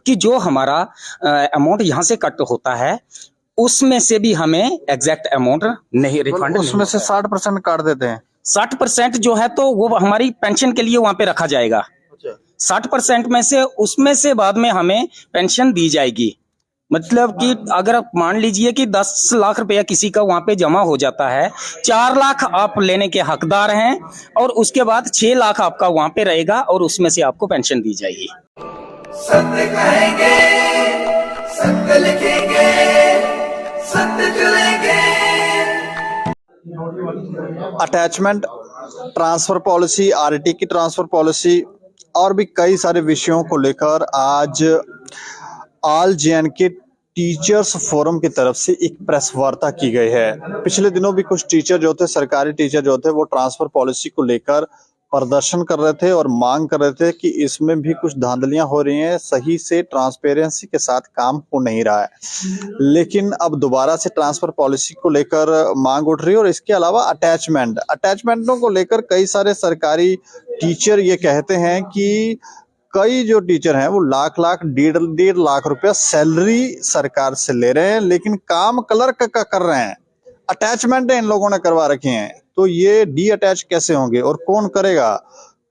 कि जो हमारा अमाउंट यहाँ से कट होता है उसमें से भी हमें एग्जैक्ट अमाउंट नहीं रिफंड, उसमें से 60% काट देते हैं। 60% जो है तो वो हमारी पेंशन के लिए वहां पे रखा जाएगा। 60% में से उसमें से बाद में हमें पेंशन दी जाएगी। मतलब कि अगर आप मान लीजिए कि 10 लाख रुपया किसी का वहां पे जमा हो जाता है, 4 लाख आप लेने के हकदार हैं और उसके बाद 6 लाख आपका वहां पे रहेगा और उसमें से आपको पेंशन दी जाएगी। सत्य कहेंगे, सत्य लिखेंगे, सत्य चलेंगे। अटैचमेंट ट्रांसफर पॉलिसी, आरटी की ट्रांसफर पॉलिसी और भी कई सारे विषयों को लेकर आज ऑल जे&के टीचर्स फोरम की तरफ से एक प्रेस वार्ता की गई है। पिछले दिनों भी कुछ टीचर जो थे, सरकारी टीचर जो थे, वो ट्रांसफर पॉलिसी को लेकर प्रदर्शन कर रहे थे और मांग कर रहे थे कि इसमें भी कुछ धांधलियां हो रही हैं, सही से ट्रांसपेरेंसी के साथ काम हो नहीं रहा है। लेकिन अब दोबारा से ट्रांसफर पॉलिसी को लेकर मांग उठ रही है और इसके अलावा अटैचमेंटों को लेकर कई सारे सरकारी टीचर ये कहते हैं कि कई जो टीचर हैं वो लाख डेढ़ लाख रुपया सैलरी सरकार से ले रहे हैं, लेकिन काम क्लर्क का कर रहे हैं। अटैचमेंट इन लोगों ने करवा रखी हैं, तो ये डी अटैच कैसे होंगे और कौन करेगा?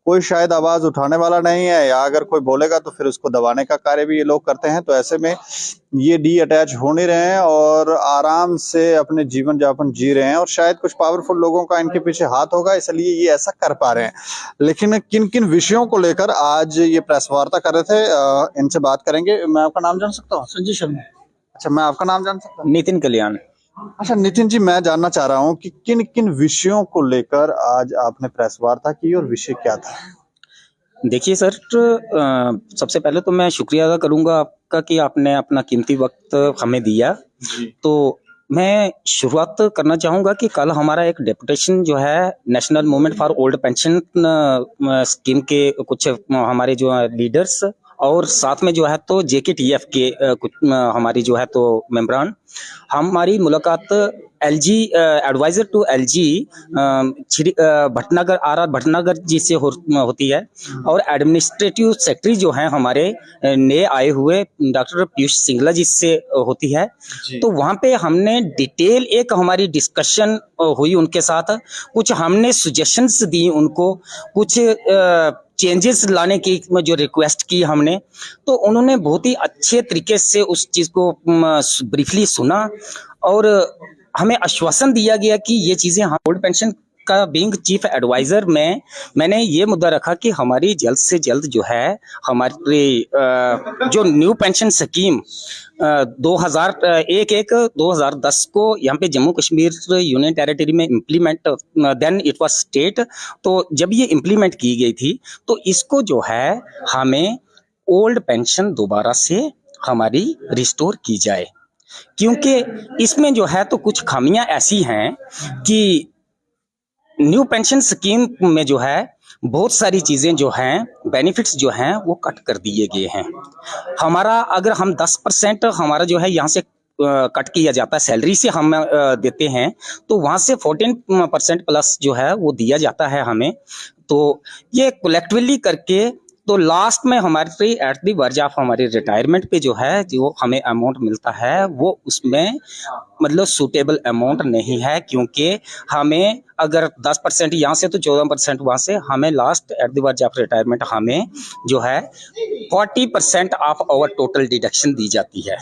कोई शायद आवाज उठाने वाला नहीं है, या अगर कोई बोलेगा तो फिर उसको दबाने का कार्य भी ये लोग करते हैं। तो ऐसे में ये डी अटैच हो नहीं रहे हैं और आराम से अपने जीवन यापन जी रहे हैं और शायद कुछ पावरफुल लोगों का इनके पीछे हाथ होगा, इसलिए ये ऐसा कर पा रहे हैं। लेकिन किन किन विषयों को लेकर आज ये प्रेस वार्ता कर रहे थे, इनसे बात करेंगे। मैं आपका नाम जान सकता हूँ? संजय शर्मा। अच्छा, मैं आपका नाम जान सकता हूँ? नितिन कल्याण। अच्छा नितिन जी, मैं जानना चाह रहा हूँ कि किन किन विषयों को लेकर आज आपने प्रेस वार्ता की और विषय क्या था? देखिए सर, सबसे पहले तो मैं शुक्रिया अदा करूंगा आपका कि आपने अपना कीमती वक्त हमें दिया। तो मैं शुरुआत करना चाहूंगा कि कल हमारा एक डेपुटेशन जो है national movement for old pension scheme के कुछ हमारे जो लीडर्स और साथ में जो है तो JKTF के कुछ हमारी जो है तो मेंबरान, हमारी मुलाकात LG adviser to LG Bhatnagar RR Bhatnagar ji से होती है और एडमिनिस्ट्रेटिव सेक्रेटरी जो हैं हमारे नए आए हुए डॉक्टर पीयूष सिंगला जी से होती है। तो वहाँ पे हमने डिटेल एक हमारी डिस्कशन हुई उनके साथ, कुछ हमने सुजेशंस दी उनको, कुछ चेंजेस लाने की जो रिक्वेस्ट की हमने, तो उन्होंने बहुत ही अच्छे तरीके से उस चीज को ब्रीफली सुना और हमें आश्वासन दिया गया कि ये चीजें हम ओल्ड पेंशन का बीइंग चीफ एडवाइजर में मैंने ये मुद्दा रखा कि हमारी जल्द से जल्द जो है हमारी जो न्यू पेंशन स्कीम 2010 को यहाँ पे जम्मू कश्मीर यूनियन टेरिटरी में implement, then it was state, तो जब ये इम्प्लीमेंट की गई थी तो इसको जो है हमें ओल्ड पेंशन दोबारा से हमारी रिस्टोर की जाए, क्योंकि इसमें जो है तो कुछ खामियां ऐसी हैं कि न्यू पेंशन स्कीम में जो है बहुत सारी चीजें जो हैं, बेनिफिट्स जो हैं वो कट कर दिए गए हैं। हमारा अगर हम 10% हमारा जो है यहाँ से कट किया जाता है, सैलरी से हम देते हैं, तो वहां से 14% प्लस जो है वो दिया जाता है हमें। तो ये कलेक्टिवली करके तो लास्ट में हमारे एट द वर्ज ऑफ हमारी रिटायरमेंट पे जो है जो हमें अमाउंट मिलता है वो उसमें मतलब सूटेबल अमाउंट नहीं है, क्योंकि हमें अगर 10% यहाँ से तो 14% वहां से हमें last at the verge of retirement हमें जो है 40% ऑफ आवर टोटल डिडक्शन दी जाती है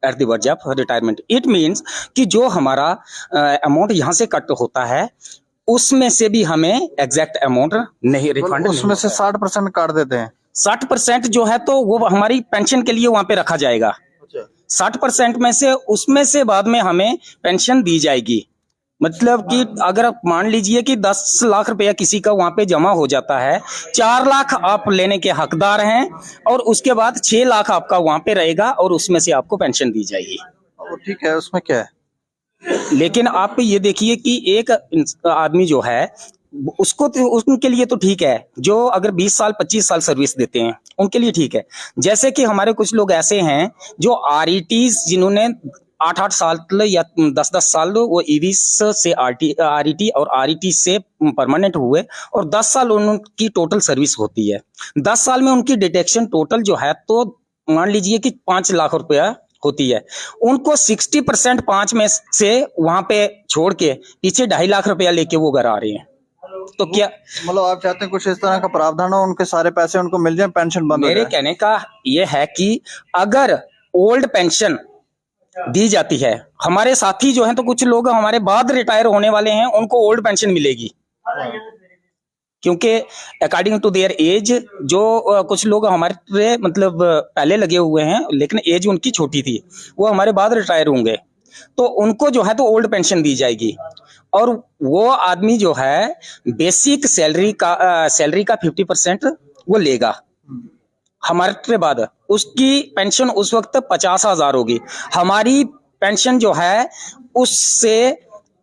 at the verge of retirement. It means कि जो हमारा अमाउंट यहाँ से कट होता है उसमें से भी हमें एग्जैक्ट अमाउंट नहीं रिफंड, उसमें से 60% काट देते हैं। 60% जो है तो वो हमारी पेंशन के लिए वहां पे रखा जाएगा। 60% में से उसमें से बाद में हमें पेंशन दी जाएगी। मतलब कि अगर आप मान लीजिए कि 10 लाख रुपया किसी का वहां पे जमा हो जाता है, 4 लाख आप लेने के हकदार हैं और उसके बाद 6 लाख आपका वहां पे रहेगा और उसमें से आपको पेंशन दी जाएगी। ठीक है, उसमें क्या है? लेकिन आप ये देखिए कि एक आदमी जो है उसको तो उनके लिए तो ठीक है, जो अगर 20 साल 25 साल सर्विस देते हैं उनके लिए ठीक है। जैसे कि हमारे कुछ लोग ऐसे हैं जो RETs जिन्होंने 8-8 साल या 10-10 साल वो EVs से RET और RET से परमानेंट हुए और 10 साल उनकी टोटल सर्विस होती है। 10 साल में उनकी डिडक्शन टोटल जो है तो मान लीजिए कि 5 लाख रुपया होती है, उनको 60% 5 में से वहां पे छोड़ के पीछे 2.5 लाख रुपया लेके वो घर आ रहे हैं। तो क्या मतलब आप चाहते हैं कुछ इस तरह का प्रावधान हो, उनके सारे पैसे उनको मिल जाए, पेंशन बंद हो मेरे जाए? कहने का ये है कि अगर ओल्ड पेंशन दी जाती है, हमारे साथी जो हैं तो कुछ लोग हमारे बाद रिटायर होने वाले हैं, उनको ओल्ड पेंशन मिलेगी, क्योंकि अकॉर्डिंग टू देयर एज जो कुछ लोग हमारे मतलब पहले लगे हुए हैं लेकिन एज उनकी छोटी थी, वो हमारे बाद रिटायर होंगे, तो उनको जो है तो ओल्ड पेंशन दी जाएगी। और वो आदमी जो है बेसिक सैलरी का 50% वो लेगा हमारे बाद, उसकी पेंशन उस वक्त 50,000 होगी। हमारी पेंशन जो है उससे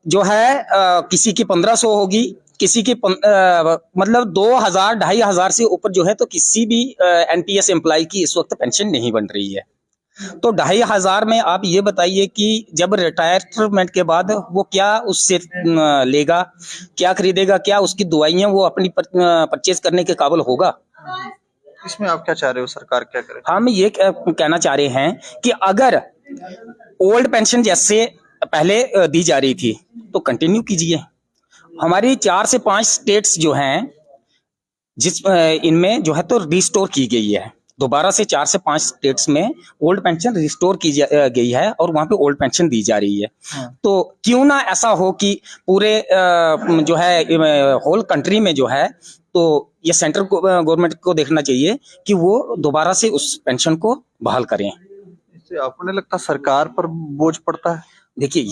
जो है किसी की 1500 होगी, किसी की मतलब 2000 2,500 से ऊपर जो है तो किसी भी एनपीएस एम्प्लॉय की इस वक्त पेंशन नहीं बन रही है। तो 2,500 में आप ये बताइए कि जब रिटायरमेंट के बाद वो क्या उससे लेगा, क्या खरीदेगा, क्या उसकी दवाइयां वो अपनी परचेज करने के काबिल होगा? इसमें आप क्या चाह रहे हो, सरकार क्या करे? हम ये कहना चाह रहे हैं कि अगर ओल्ड पेंशन जैसे पहले दी जा रही थी तो कंटिन्यू कीजिए। हमारी 4 से 5 स्टेट्स जो हैं जिस इनमें जो है तो रिस्टोर की गई है, दोबारा से 4 से 5 स्टेट्स में ओल्ड पेंशन रिस्टोर की गई है और वहां पे ओल्ड पेंशन दी जा रही है। तो क्यों ना ऐसा हो कि पूरे जो है होल कंट्री में जो है तो ये सेंट्रल गवर्नमेंट को देखना चाहिए कि वो दोबारा से उस पेंशन को बहाल करें। इससे आपको नहीं लगता सरकार पर बोझ पड़ता है? देखिए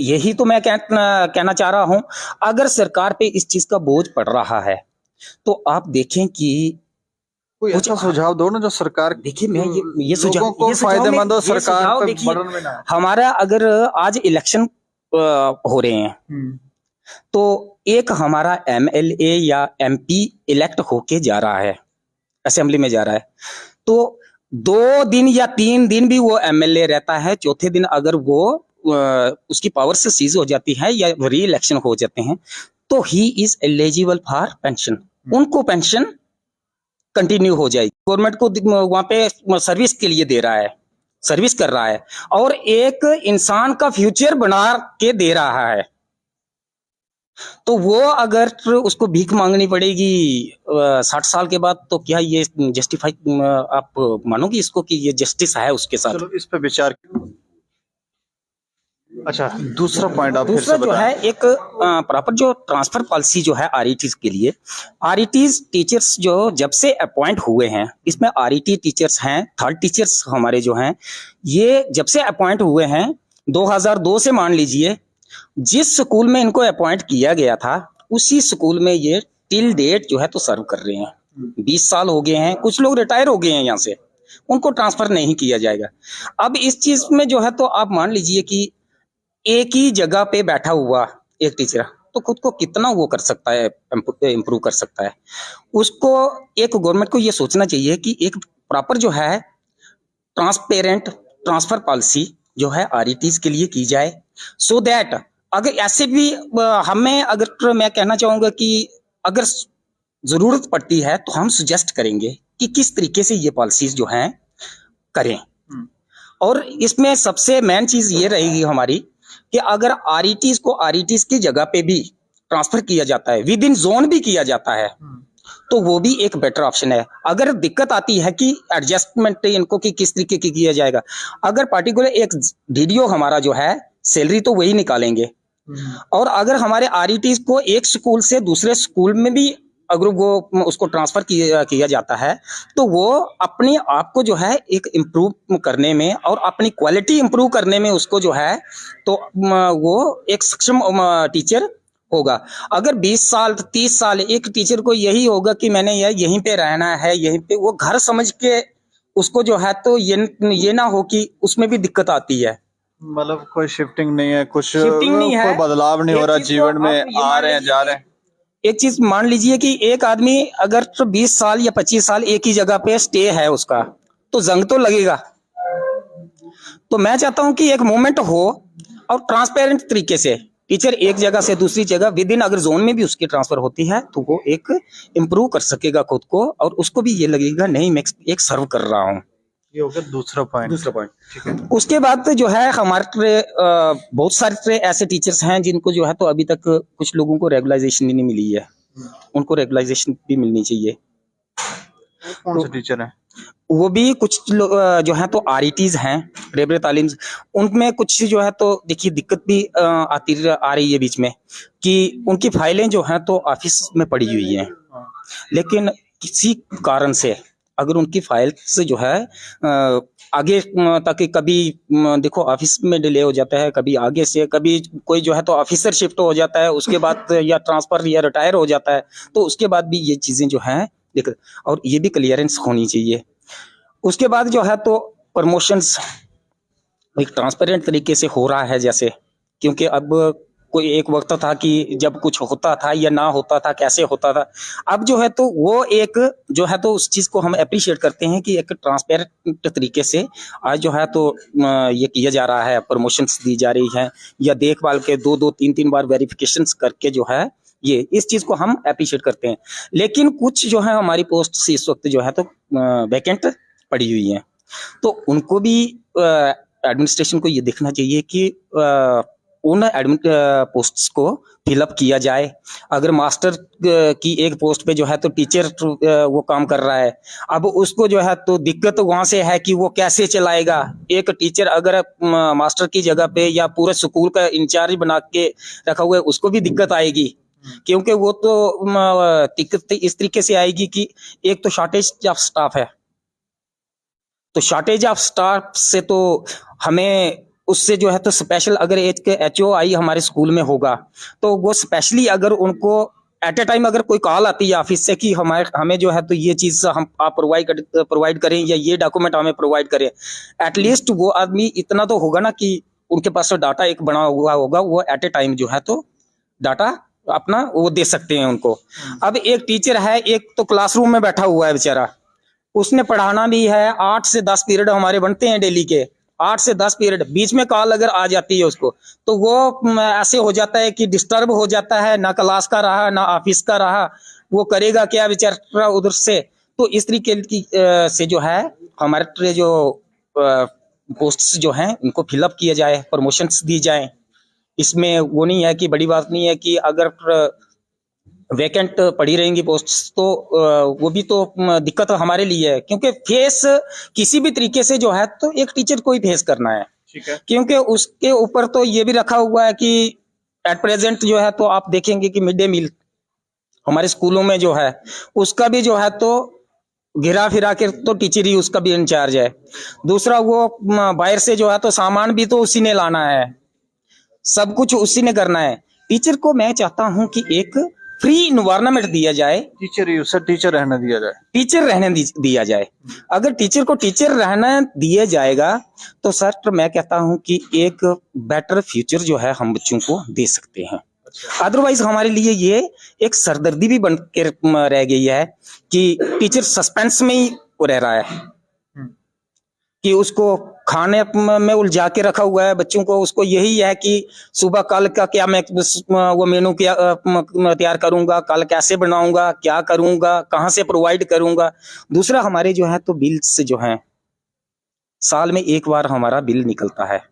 यही तो मैं कहना चाह रहा हूं, अगर सरकार पे इस चीज का बोझ पड़ रहा है तो आप देखें कि कोई अच्छा सुझाव दो ना जो सरकार, देखिए मैं ये सुझाव लोगों को फायदेमंद हो, सरकार पे देखिए बर्डन में ना। हमारा अगर आज इलेक्शन हो रहे हैं तो एक हमारा एमएलए या एमपी इलेक्ट होके जा रहा है, असेंबली में जा रहा है, तो 2 दिन या 3 दिन भी वो एमएलए रहता है, चौथे दिन अगर वो उसकी पावर से सीज हो जाती है या री इलेक्शन हो जाते हैं तो he is eligible for pension, उनको पेंशन कंटिन्यू हो जाएगी। गवर्नमेंट को वहां पे सर्विस के लिए दे रहा है, सर्विस कर रहा है और एक इंसान का फ्यूचर बना के दे रहा है, तो वो अगर उसको भीख मांगनी पड़ेगी 60 साल के बाद तो क्या ये जस्टिफाई आप मानोगे इसको कि ये जस्टिस है उसके साथ? चलो इस पे विचार। अच्छा, दूसरा पॉइंट आप फिर दूसरा से जो बताएं। है एक प्रॉपर जो ट्रांसफर पॉलिसी जो है आरईटीज के लिए, आरईटीज टीचर्स जो जब से अपॉइंट हुए हैं, इसमें आरईटी टीचर्स हैं, थर्ड टीचर्स हमारे जो हैं, ये जब से अपॉइंट हुए हैं 2002 से मान लीजिए, जिस स्कूल में इनको अपॉइंट किया गया था उसी स्कूल में ये टिल डेट जो है तो सर्व कर रहे हैं। 20 साल हो गए हैं, कुछ लोग रिटायर हो गए हैं यहाँ से, उनको ट्रांसफर नहीं किया जाएगा। अब इस चीज में जो है तो आप मान लीजिए कि एक ही जगह पे बैठा हुआ एक टीचर तो खुद को कितना वो कर सकता है, इम्प्रूव कर सकता है। उसको एक गवर्नमेंट को ये सोचना चाहिए कि एक प्रॉपर जो है ट्रांसपेरेंट ट्रांसफर पॉलिसी जो है आरईटीज के लिए की जाए, सो दैट अगर ऐसे भी हमें, अगर मैं कहना चाहूंगा कि अगर जरूरत पड़ती है तो हम सुजेस्ट करेंगे कि किस तरीके से ये पॉलिसीज जो हैं करें। और इसमें सबसे मेन चीज ये रहेगी हमारी कि अगर आरईटीज को आरईटीज की जगह पे भी ट्रांसफर किया जाता है, विद इन जोन भी किया जाता है, तो वो भी एक बेटर ऑप्शन है। अगर दिक्कत आती है कि एडजस्टमेंट इनको कि किस तरीके की किया जाएगा, अगर पार्टिकुलर एक डीडीओ हमारा जो है सैलरी तो वही निकालेंगे, और अगर हमारे आरईटीज को एक स्कूल से दूसरे स्कूल में भी अगर वो उसको ट्रांसफर किया जाता है तो वो अपने आप को जो है एक इम्प्रूव करने में और अपनी क्वालिटी इम्प्रूव करने में उसको जो है तो वो एक सक्षम टीचर होगा। अगर 20 साल 30 साल एक टीचर को यही होगा कि मैंने यहीं पे रहना है, यहीं पे वो घर समझ के उसको जो है तो ये ना हो कि उसमें भी दिक्कत आती है। मतलब कोई शिफ्टिंग नहीं है, कुछ शिफ्टिंग नहीं है, कोई बदलाव नहीं हो रहा जीवन में, आ रहे हैं जा रहे हैं। एक चीज मान लीजिए कि एक आदमी अगर 20 साल या 25 साल एक ही जगह पे स्टे है उसका, तो जंग तो लगेगा। तो मैं चाहता हूं कि एक मूवमेंट हो और ट्रांसपेरेंट तरीके से टीचर एक जगह से दूसरी जगह विद इन अगर जोन में भी उसकी ट्रांसफर होती है तो वो एक इम्प्रूव कर सकेगा खुद को, और उसको भी ये लगेगा नहीं मैं एक सर्व कर रहा हूं। ये हो गया दूसरा पॉइंट। दूसरा पॉइंट। ठीक है। उसके बाद जो है हमारे बहुत सारे ऐसे टीचर्स हैं जिनको जो है तो अभी तक कुछ लोगों को रेगुलाइजेशन ही नहीं मिली है, उनको रेगुलाइजेशन भी मिलनी चाहिए। कौन से टीचर हैं? वो भी कुछ जो है तो आरईटीज हैं, रेबरे तालीम, उनमें कुछ जो है तो देखिए दिक्कत भी आ रही है बीच में कि उनकी फाइलें जो हैं तो ऑफिस में पड़ी हुई हैं, लेकिन किसी कारण से अगर उनकी फाइल से जो है आगे तक कभी देखो ऑफिस में डिले हो जाता है, कभी आगे से कभी कोई जो है तो ऑफिसर शिफ्ट हो जाता है, उसके बाद या ट्रांसफर या रिटायर हो जाता है, तो उसके बाद भी ये चीजें जो हैं दिक्कत, और ये भी क्लियरेंस होनी चाहिए। उसके बाद जो है तो प्रमोशंस एक ट्रांसपेरेंट तरीके से हो रहा है जैसे, क्योंकि अब कोई एक वक्त था कि जब कुछ होता था या ना होता था कैसे होता था, अब जो है तो वो एक जो है तो उस चीज को हम अप्रिशिएट करते हैं कि एक ट्रांसपेरेंट तरीके से आज जो है तो ये किया जा रहा है, प्रमोशंस दी जा रही हैं या देखभाल के 2-2 3-3 बार वेरिफिकेशंस करके जो है ये इस चीज को हम अप्रिशिएट करते हैं। लेकिन कुछ जो है हमारी पोस्ट इस वक्त जो है तो वैकेंट पड़ी हुई हैं, तो उनको भी एडमिनिस्ट्रेशन को ये देखना चाहिए कि उन पोस्ट्स को फिलअप किया जाए। अगर मास्टर की एक पोस्ट पे जो है तो टीचर वो काम कर रहा है, अब उसको जो है तो दिक्कत वहां से है कि वो कैसे चलाएगा। एक टीचर अगर मास्टर की जगह पे या पूरे स्कूल का इंचार्ज बना के रखा हुआ है, उसको भी दिक्कत आएगी, क्योंकि वो तो दिक्कत इस तरीके से आएगी कि एक तो शॉर्टेज ऑफ स्टाफ है, तो शॉर्टेज ऑफ स्टाफ से तो हमें उससे जो है तो स्पेशल अगर एक HOI हमारे स्कूल में होगा तो वो स्पेशली अगर उनको एट ए टाइम अगर कोई कॉल आती है ऑफिस से कि हमें जो है तो ये चीज हम आप प्रोवाइड करें या ये डॉक्यूमेंट हमें प्रोवाइड करें, एटलीस्ट वो आदमी इतना तो होगा ना कि उनके पास तो डाटा एक बना हुआ होगा, वो एट ए टाइम जो है तो डाटा अपना वो दे सकते हैं उनको। अब एक टीचर है, एक तो क्लासरूम में बैठा हुआ है बेचारा, उसने पढ़ाना भी है, 8 से 10 पीरियड हमारे बनते हैं डेली के, 8 से 10 पीरियड, बीच में कॉल अगर आ जाती है उसको तो वो ऐसे हो जाता है कि डिस्टर्ब हो जाता है, ना क्लास का रहा ना ऑफिस का रहा, वो करेगा क्या बेचारा उधर से। तो इस तरीके की से जो है हमारे जो पोस्ट्स जो हैं उनको फिलअप किया जाए, प्रमोशंस दी जाए। इसमें वो नहीं है कि बड़ी बात नहीं है कि अगर वैकेंट पड़ी रहेंगी पोस्ट्स तो वो भी तो दिक्कत हमारे लिए है, क्योंकि फेस किसी भी तरीके से जो है तो एक टीचर को ही फेस करना है। ठीक है। क्योंकि उसके ऊपर तो ये भी रखा हुआ है कि एट प्रेजेंट जो है तो आप देखेंगे कि मिड डे मील हमारे स्कूलों में जो है उसका भी जो है तो घिरा फिरा के तो टीचर ही उसका भी इंचार्ज है। दूसरा वो बाहर से जो है तो सामान भी तो उसी ने लाना है, सब कुछ उसी ने करना है। टीचर को मैं चाहता हूं कि एक फ्री इन्वायरमेंट दिया जाए, टीचर रहने दिया जाए, टीचर रहने दिया जाए। अगर टीचर को टीचर रहना दिया जाएगा तो सर मैं कहता हूं कि एक बेटर फ्यूचर जो है हम बच्चों को दे सकते हैं। अदरवाइज हमारे लिए ये एक सरदर्दी भी बन के रह गई है कि टीचर सस्पेंस में ही रह रहा है कि उसको खाने में उलझा के रखा हुआ है बच्चों को। उसको यही है कि सुबह कल का क्या मैं वो मेनू क्या तैयार करूंगा, कल कैसे बनाऊंगा, क्या करूंगा, कहां से प्रोवाइड करूंगा। दूसरा हमारे जो है तो बिल्स जो हैं, साल में एक बार हमारा बिल निकलता है,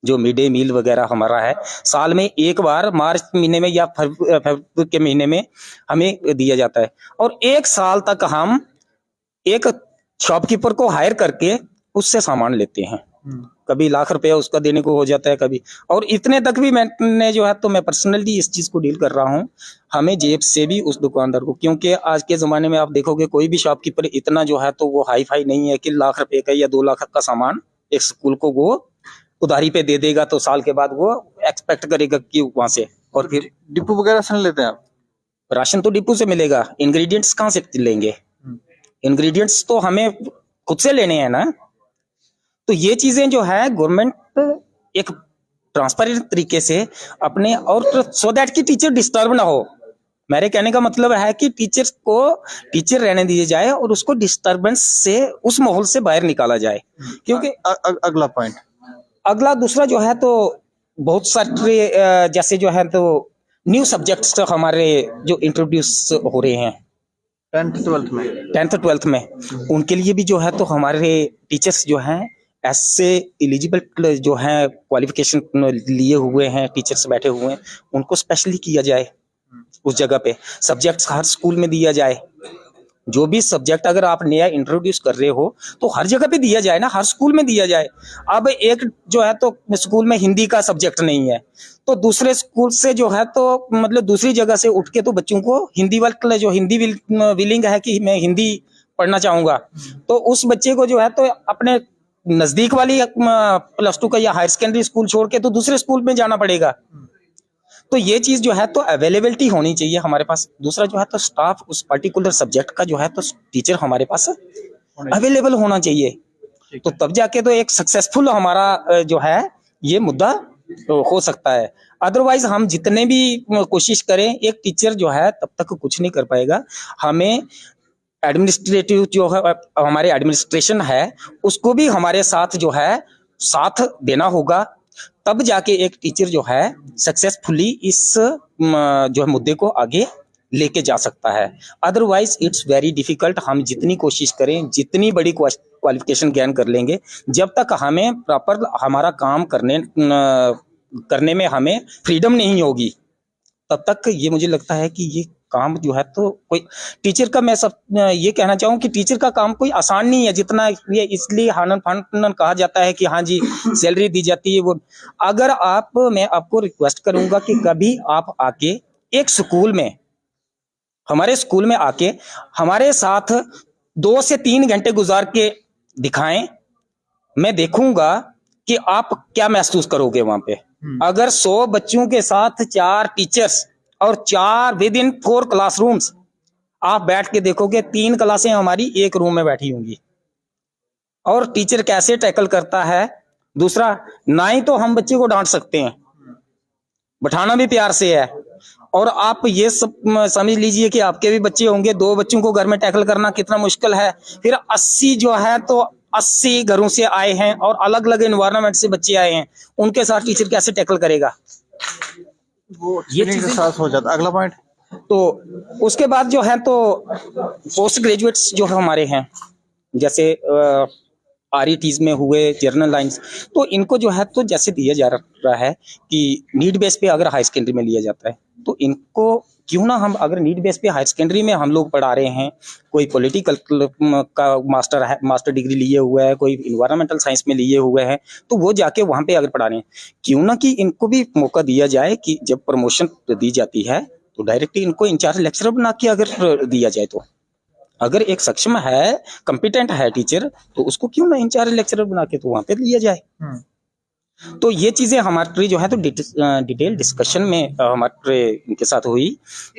जो मिड डे मील वगैरह हमारा है साल में एक बार मार्च महीने में या फरवरी के महीने में हमें दिया जाता है। और एक साल तक हम एक शॉपकीपर को हायर करके उससे सामान लेते हैं, कभी लाख रुपया उसका देने को हो जाता है कभी, और इतने तक भी मैंने जो है तो मैं पर्सनली इस चीज को डील कर रहा हूँ, हमें जेब से भी उस दुकानदार को, क्योंकि आज के जमाने में आप देखोगे कोई भी शॉपकीपर इतना जो है तो वो हाई फाई नहीं है कि लाख रुपए का या 2 लाख का सामान एक स्कूल को वो उधारी पे दे देगा तो साल के बाद वो एक्सपेक्ट करेगा कि वहां से। और फिर डिपो वगैरह से नहीं लेते हैं आप? राशन तो डिपो से मिलेगा, इंग्रेडिएंट्स कहाँ से लेंगे? इंग्रेडिएंट्स तो हमें खुद से लेने हैं ना। तो ये चीजें जो है गवर्नमेंट एक ट्रांसपेरेंट तरीके से अपने, और सो दैट कि टीचर डिस्टर्ब ना हो। मेरे कहने का मतलब है कि टीचर को टीचर रहने दिए जाए और उसको डिस्टर्बेंस से उस माहौल से बाहर निकाला जाए। क्योंकि अगला पॉइंट, अगला दूसरा जो है तो बहुत सारे जैसे जो है तो न्यू सब्जेक्ट्स हमारे जो इंट्रोड्यूस हो रहे हैं, 10th 12th में 10th 12th में, उनके लिए भी जो है तो हमारे टीचर्स जो हैं ऐसे एलिजिबल जो हैं क्वालिफिकेशन लिए हुए हैं टीचर्स बैठे हुए हैं, उनको स्पेशली किया जाए उस जगह पे। सब्जेक्ट्स हर स्कूल में दिया जाए, जो भी सब्जेक्ट अगर आप नया इंट्रोड्यूस कर रहे हो तो हर जगह पे दिया जाए ना, हर स्कूल में दिया जाए। अब एक जो है तो स्कूल में हिंदी का सब्जेक्ट नहीं है, तो दूसरे स्कूल से जो है तो मतलब दूसरी जगह से उठ के तो बच्चों को हिंदी वाले जो हिंदी विलिंग है कि मैं हिंदी पढ़ना चाहूंगा, तो उस बच्चे को जो है तो अपने नजदीक वाली +2 का या हायर सेकेंडरी स्कूल छोड़ के तो दूसरे स्कूल में जाना पड़ेगा। तो ये चीज जो है तो अवेलेबिलिटी होनी चाहिए हमारे पास। दूसरा जो है तो स्टाफ उस पर्टिकुलर सब्जेक्ट का जो है तो टीचर हमारे पास अवेलेबल होना चाहिए, तो तब जाके तो एक सक्सेसफुल हमारा जो है ये मुद्दा हो सकता है। अदरवाइज हम जितने भी कोशिश करें, एक टीचर जो है तब तक कुछ नहीं कर पाएगा। हमें एडमिनिस्ट्रेटिव जो है हमारे एडमिनिस्ट्रेशन है उसको भी हमारे साथ जो है साथ देना होगा, तब जाके एक टीचर जो है सक्सेसफुली इस जो है मुद्दे को आगे लेके जा सकता है। Otherwise it's very difficult. हम जितनी कोशिश करें, जितनी बड़ी क्वालिफिकेशन गेन कर लेंगे, जब तक हमें प्रॉपर हमारा काम करने में हमें फ्रीडम नहीं होगी, तब तक ये मुझे लगता है कि ये काम जो है तो कोई टीचर का, मैं सब ये कहना चाहूँ कि टीचर का काम कोई आसान नहीं है जितना ये इसलिए हानन फानन कहा जाता है कि हाँ जी सैलरी दी जाती है वो। अगर आप, मैं आपको रिक्वेस्ट करूंगा कि कभी आप आके एक स्कूल में, हमारे स्कूल में आके हमारे साथ 2 से 3 घंटे गुजार के दिखाएं, मैं देखूंगा कि आप क्या महसूस करोगे वहां पे। अगर 100 बच्चों के साथ 4 टीचर्स और 4 विद इन 4 क्लासरूम्स आप बैठ के देखोगे, 3 क्लासें हमारी एक रूम में बैठी होंगी और टीचर कैसे टैकल करता है। दूसरा, ना ही तो हम बच्चे को डांट सकते हैं, बैठाना भी प्यार से है, और आप ये सब समझ लीजिए कि आपके भी बच्चे होंगे, 2 बच्चों को घर में टैकल करना कितना मुश्किल है। फिर 80 जो है तो 80 घरों से आए हैं और अलग अलग एनवायरनमेंट से बच्चे आए हैं, उनके साथ टीचर कैसे टैकल करेगा, वो ये के साथ हो जाता। अगला पॉइंट, तो उसके बाद जो है तो पोस्ट ग्रेजुएट्स जो हमारे हैं, जैसे RETs में हुए जर्नल लाइंस, तो इनको जो है तो जैसे दिया जा रहा है कि नीड बेस पे अगर हाई सेकेंडरी में लिया जाता है, तो इनको क्यों ना हम, अगर नीड बेस पे हाई सेकेंडरी में हम लोग पढ़ा रहे हैं, कोई पॉलिटिकल का मास्टर डिग्री लिए हुआ है, कोई इन्वायरमेंटल साइंस में लिए हुए हैं, तो वो जाके वहां पे अगर पढ़ा रहे हैं, क्यों ना कि इनको भी मौका दिया जाए कि जब प्रमोशन दी जाती है तो डायरेक्टली इनको इंचार्ज लेक्चरर बना के अगर दिया जाए, तो अगर एक सक्षम है, कंपिटेंट है टीचर, तो उसको क्यों ना इंचार्ज लेक्चरर बना के तो वहां पे लिया जाए। तो ये चीजें हमारी जो है तो डिटेल डिस्कशन में हमारे इनके साथ हुई।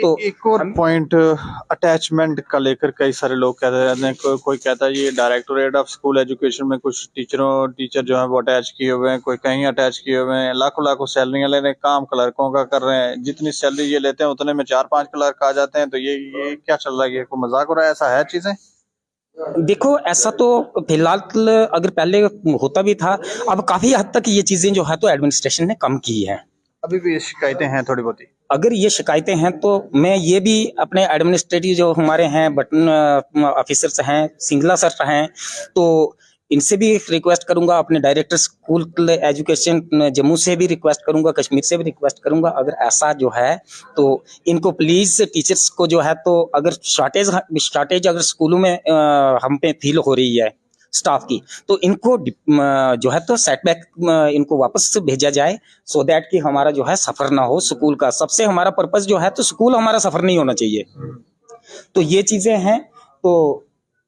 तो एक और पॉइंट अटैचमेंट का लेकर कई सारे लोग कहते हैं, कोई कहता है ये डायरेक्टोरेट ऑफ स्कूल एजुकेशन में कुछ टीचर जो है वो अटैच किए हुए हैं, कोई कहीं अटैच किए हुए हैं, लाखों लाखों सैलरियां ले रहे हैं, काम क्लर्कों का कर रहे हैं, जितनी सैलरी ये लेते हैं उतने में 4-5 क्लर्क आ जाते हैं। तो ये क्या चल रहा है, ये कोई मजाक हो रहा है, ऐसा है चीजें? देखो, ऐसा तो फिलहाल अगर पहले होता भी था, अब काफी हद तक ये चीजें जो है तो एडमिनिस्ट्रेशन ने कम की है। अभी भी शिकायतें हैं थोड़ी बहुत ही। अगर ये शिकायतें हैं तो मैं ये भी अपने एडमिनिस्ट्रेटिव जो हमारे हैं बटन ऑफिसर्स हैं, सिंगला सर हैं, तो इनसे भी रिक्वेस्ट करूंगा, अपने डायरेक्टर स्कूल एजुकेशन जम्मू से भी रिक्वेस्ट करूंगा, कश्मीर से भी रिक्वेस्ट करूंगा, अगर ऐसा जो है तो इनको प्लीज टीचर्स को जो है तो अगर शॉर्टेज अगर स्कूलों में हम पे फील हो रही है स्टाफ की, तो इनको जो है तो सेटबैक इनको वापस भेजा जाए, सो दैट कि हमारा जो है सफर ना हो स्कूल का। सबसे हमारा पर्पस जो है तो स्कूल हमारा सफर नहीं होना चाहिए। तो ये चीजें हैं। तो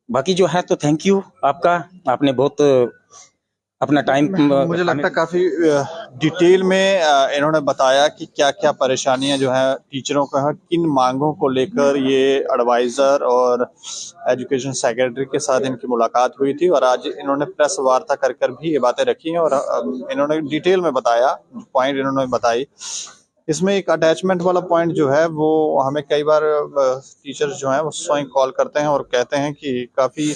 बाकी जो है तो थैंक यू आपका, आपने बहुत अपना टाइम, मुझे लगता है काफी डिटेल में इन्होंने बताया कि क्या क्या परेशानियां जो है टीचरों का है, किन मांगों को लेकर ये एडवाइजर और एजुकेशन सेक्रेटरी के साथ इनकी मुलाकात हुई थी, और आज इन्होंने प्रेस वार्ता कर कर भी ये बातें रखी हैं और इन्होंने डिटेल में बताया, पॉइंट इन्होंने बताई। इसमें एक अटैचमेंट वाला पॉइंट जो है वो हमें कई बार टीचर्स जो हैं वो स्वयं कॉल करते हैं और कहते हैं कि काफ़ी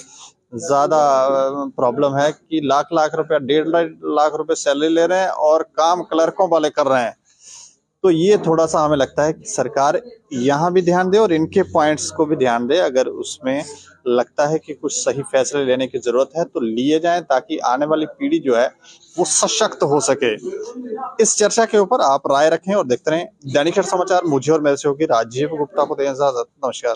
ज़्यादा प्रॉब्लम है कि लाख रुपया 1.5 लाख रुपए सैलरी ले रहे हैं और काम क्लर्कों वाले कर रहे हैं। तो ये थोड़ा सा हमें लगता है कि सरकार यहाँ भी ध्यान दे और इनके पॉइंट्स को भी ध्यान दे। अगर उसमें लगता है कि कुछ सही फैसले लेने की जरूरत है तो लिए जाएं, ताकि आने वाली पीढ़ी जो है वो सशक्त हो सके। इस चर्चा के ऊपर आप राय रखें और देखते रहें दैनिक समाचार। मुझे और मेरे सहयोगी राजीव गुप्ता को दें इजाजत। नमस्कार।